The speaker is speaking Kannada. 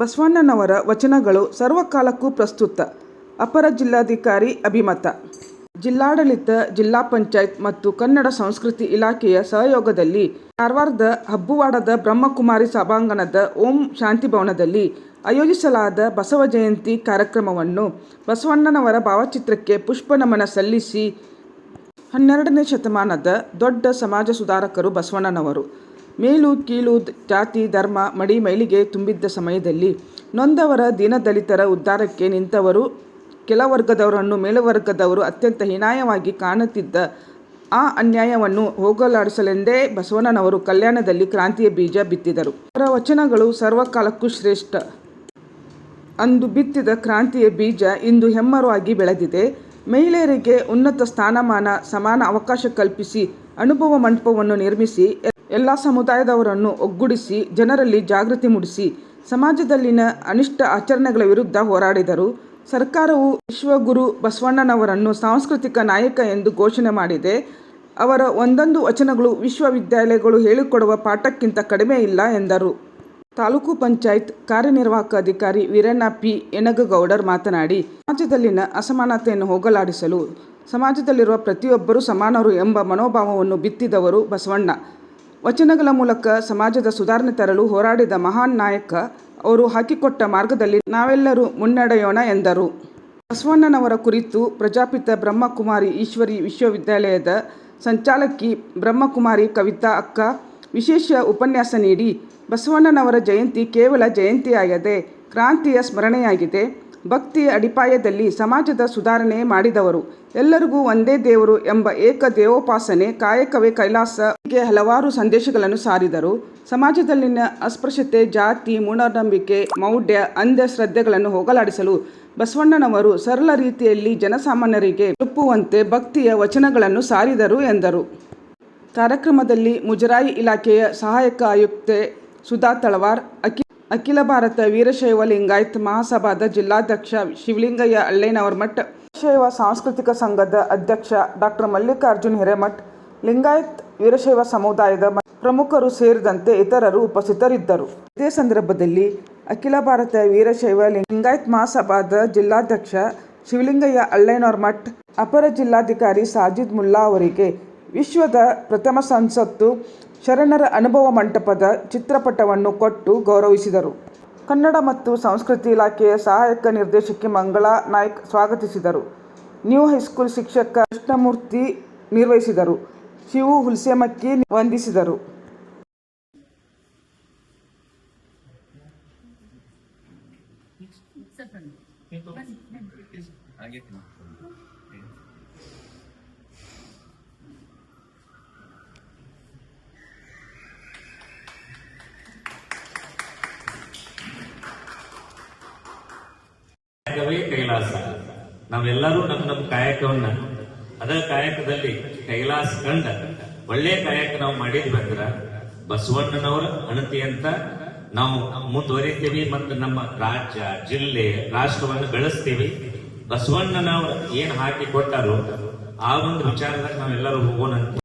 ಬಸವಣ್ಣನವರ ವಚನಗಳು ಸರ್ವಕಾಲಕ್ಕೂ ಪ್ರಸ್ತುತ. ಅಪರ ಜಿಲ್ಲಾಧಿಕಾರಿ ಅಭಿಮತ. ಜಿಲ್ಲಾಡಳಿತ, ಜಿಲ್ಲಾ ಪಂಚಾಯತ್ ಮತ್ತು ಕನ್ನಡ ಸಂಸ್ಕೃತಿ ಇಲಾಖೆಯ ಸಹಯೋಗದಲ್ಲಿ ಕಾರವಾರದ ಹಬ್ಬುವಾಡದ ಬ್ರಹ್ಮಕುಮಾರಿ ಸಭಾಂಗಣದ ಓಂ ಶಾಂತಿ ಭವನದಲ್ಲಿ ಆಯೋಜಿಸಲಾದ ಬಸವ ಜಯಂತಿ ಕಾರ್ಯಕ್ರಮವನ್ನು ಬಸವಣ್ಣನವರ ಭಾವಚಿತ್ರಕ್ಕೆ ಪುಷ್ಪ ನಮನ ಸಲ್ಲಿಸಿ 12ನೇ ಶತಮಾನದ ದೊಡ್ಡ ಸಮಾಜ ಸುಧಾರಕರು ಬಸವಣ್ಣನವರು ಮೇಲು ಕೀಳು ಜಾತಿ ಧರ್ಮ ಮಡಿ ಮೈಲಿಗೆ ತುಂಬಿದ್ದ ಸಮಯದಲ್ಲಿ ನೊಂದವರ ದೀನದಲಿತರ ಉದ್ಧಾರಕ್ಕೆ ನಿಂತವರು. ಕೆಳವರ್ಗದವರನ್ನು ಮೇಲುವರ್ಗದವರು ಅತ್ಯಂತ ಹೀನಾಯವಾಗಿ ಕಾಣುತ್ತಿದ್ದ ಆ ಅನ್ಯಾಯವನ್ನು ಹೋಗಲಾಡಿಸಲೆಂದೇ ಬಸವಣ್ಣನವರು ಕಲ್ಯಾಣದಲ್ಲಿ ಕ್ರಾಂತಿಯ ಬೀಜ ಬಿತ್ತಿದರು. ಅವರ ವಚನಗಳು ಸರ್ವಕಾಲಕ್ಕೂ ಶ್ರೇಷ್ಠ. ಅಂದು ಬಿತ್ತಿದ ಕ್ರಾಂತಿಯ ಬೀಜ ಇಂದು ಹೆಮ್ಮರವಾಗಿ ಬೆಳೆದಿದೆ. ಮಹಿಳೆಯರಿಗೆ ಉನ್ನತ ಸ್ಥಾನಮಾನ, ಸಮಾನ ಅವಕಾಶ ಕಲ್ಪಿಸಿ ಅನುಭವ ಮಂಟಪವನ್ನು ನಿರ್ಮಿಸಿ ಎಲ್ಲ ಸಮುದಾಯದವರನ್ನು ಒಗ್ಗೂಡಿಸಿ ಜನರಲ್ಲಿ ಜಾಗೃತಿ ಮೂಡಿಸಿ ಸಮಾಜದಲ್ಲಿನ ಅನಿಷ್ಟ ಆಚರಣೆಗಳ ವಿರುದ್ಧ ಹೋರಾಡಿದರು. ಸರ್ಕಾರವು ವಿಶ್ವಗುರು ಬಸವಣ್ಣನವರನ್ನು ಸಾಂಸ್ಕೃತಿಕ ನಾಯಕ ಎಂದು ಘೋಷಣೆ ಮಾಡಿದೆ. ಅವರ ಒಂದೊಂದು ವಚನಗಳು ವಿಶ್ವವಿದ್ಯಾಲಯಗಳು ಹೇಳಿಕೊಡುವ ಪಾಠಕ್ಕಿಂತ ಕಡಿಮೆ ಇಲ್ಲ ಎಂದರು. ತಾಲೂಕು ಪಂಚಾಯತ್ ಕಾರ್ಯನಿರ್ವಾಹಕ ಅಧಿಕಾರಿ ವೀರಣ್ಣ ಪಿ. ಯನಗೌಡರ್ ಮಾತನಾಡಿ, ಸಮಾಜದಲ್ಲಿನ ಅಸಮಾನತೆಯನ್ನು ಹೋಗಲಾಡಿಸಲು ಸಮಾಜದಲ್ಲಿರುವ ಪ್ರತಿಯೊಬ್ಬರೂ ಸಮಾನರು ಎಂಬ ಮನೋಭಾವವನ್ನು ಬಿತ್ತಿದವರು ಬಸವಣ್ಣ. ವಚನಗಳ ಮೂಲಕ ಸಮಾಜದ ಸುಧಾರಣೆ ತರಲು ಹೋರಾಡಿದ ಮಹಾನ್ ನಾಯಕ. ಅವರು ಹಾಕಿಕೊಟ್ಟ ಮಾರ್ಗದಲ್ಲಿ ನಾವೆಲ್ಲರೂ ಮುನ್ನಡೆಯೋಣ ಎಂದರು. ಬಸವಣ್ಣನವರ ಕುರಿತು ಪ್ರಜಾಪಿತ ಬ್ರಹ್ಮಕುಮಾರಿ ಈಶ್ವರಿ ವಿಶ್ವವಿದ್ಯಾಲಯದ ಸಂಚಾಲಕಿ ಬ್ರಹ್ಮಕುಮಾರಿ ಕವಿತಾ ಅಕ್ಕ ವಿಶೇಷ ಉಪನ್ಯಾಸ ನೀಡಿ, ಬಸವಣ್ಣನವರ ಜಯಂತಿ ಕೇವಲ ಜಯಂತಿಯಾಗದೆ ಕ್ರಾಂತಿಯ ಸ್ಮರಣೆಯಾಗಿದೆ. ಭಕ್ತಿಯ ಅಡಿಪಾಯದಲ್ಲಿ ಸಮಾಜದ ಸುಧಾರಣೆ ಮಾಡಿದವರು. ಎಲ್ಲರಿಗೂ ಒಂದೇ ದೇವರು ಎಂಬ ಏಕ ದೇವೋಪಾಸನೆ, ಕಾಯಕವೇ ಕೈಲಾಸ, ಹೀಗೆ ಹಲವಾರು ಸಂದೇಶಗಳನ್ನು ಸಾರಿದರು. ಸಮಾಜದಲ್ಲಿನ ಅಸ್ಪೃಶ್ಯತೆ, ಜಾತಿ, ಮೂಢನಂಬಿಕೆ, ಮೌಢ್ಯ, ಅಂಧ ಶ್ರದ್ಧೆಗಳನ್ನು ಹೋಗಲಾಡಿಸಲು ಬಸವಣ್ಣನವರು ಸರಳ ರೀತಿಯಲ್ಲಿ ಜನಸಾಮಾನ್ಯರಿಗೆ ತಲುಪುವಂತೆ ಭಕ್ತಿಯ ವಚನಗಳನ್ನು ಸಾರಿದರು ಎಂದರು. ಕಾರ್ಯಕ್ರಮದಲ್ಲಿ ಮುಜರಾಯಿ ಇಲಾಖೆಯ ಸಹಾಯಕ ಆಯುಕ್ತೆ ಸುಧಾ ತಳವಾರ್, ಅಖಿಲ ಭಾರತ ವೀರಶೈವ ಲಿಂಗಾಯತ್ ಮಹಾಸಭಾದ ಜಿಲ್ಲಾಧ್ಯಕ್ಷ ಶಿವಲಿಂಗಯ್ಯ ಅಳ್ಳೇನವರಮಠ, ವೀರಶೈವ ಸಾಂಸ್ಕೃತಿಕ ಸಂಘದ ಅಧ್ಯಕ್ಷ ಡಾ ಮಲ್ಲಿಕಾರ್ಜುನ್ ಹಿರೇಮಠ, ಲಿಂಗಾಯತ್ ವೀರಶೈವ ಸಮುದಾಯದ ಪ್ರಮುಖರು ಸೇರಿದಂತೆ ಇತರರು ಉಪಸ್ಥಿತರಿದ್ದರು. ಇದೇ ಸಂದರ್ಭದಲ್ಲಿ ಅಖಿಲ ಭಾರತ ವೀರಶೈವ ಲಿಂಗಾಯತ್ ಮಹಾಸಭಾದ ಜಿಲ್ಲಾಧ್ಯಕ್ಷ ಶಿವಲಿಂಗಯ್ಯ ಅಳ್ಳೇನವರಮಠ, ಅಪರ ಜಿಲ್ಲಾಧಿಕಾರಿ ಸಾಜಿದ್ ಮುಲ್ಲಾ ಅವರಿಗೆ ವಿಶ್ವದ ಪ್ರಥಮ ಸಂಸತ್ತು ಶರಣರ ಅನುಭವ ಮಂಟಪದ ಚಿತ್ರಪಟವನ್ನು ಕೊಟ್ಟು ಗೌರವಿಸಿದರು. ಕನ್ನಡ ಮತ್ತು ಸಂಸ್ಕೃತಿ ಇಲಾಖೆಯ ಸಹಾಯಕ ನಿರ್ದೇಶಕಿ ಮಂಗಳಾ ನಾಯ್ಕ್ ಸ್ವಾಗತಿಸಿದರು. ನ್ಯೂ ಹೈಸ್ಕೂಲ್ ಶಿಕ್ಷಕ ಕೃಷ್ಣಮೂರ್ತಿ ನಿರ್ವಹಿಸಿದರು. ಶಿವು ಹುಲ್ಸೆಮಕ್ಕಿ ವಂದಿಸಿದರು. ಕಾಯಕವೇ ಕೈಲಾಸ. ನಾವೆಲ್ಲರೂ ನಮ್ಮ ಕಾಯಕವನ್ನ ಅದ ಕಾಯಕದಲ್ಲಿ ಕೈಲಾಸ ಕಂಡ ಒಳ್ಳೆ ಕಾಯಕ ನಾವು ಮಾಡಿದ್ವಂದ್ರ ಬಸವಣ್ಣನವರ ಅಣತಿ ಅಂತ ನಾವು ಮುಂದುವರಿತೀವಿ ಮತ್ತು ನಮ್ಮ ರಾಜ್ಯ, ಜಿಲ್ಲೆ, ರಾಷ್ಟ್ರವನ್ನು ಬೆಳೆಸ್ತೀವಿ. ಬಸವಣ್ಣನವರು ಏನ್ ಹಾಕಿ ಕೊಟ್ಟಾರೋ ಆ ಒಂದು ವಿಚಾರದಾಗ ನಾವೆಲ್ಲರೂ ಹೋಗೋಣ.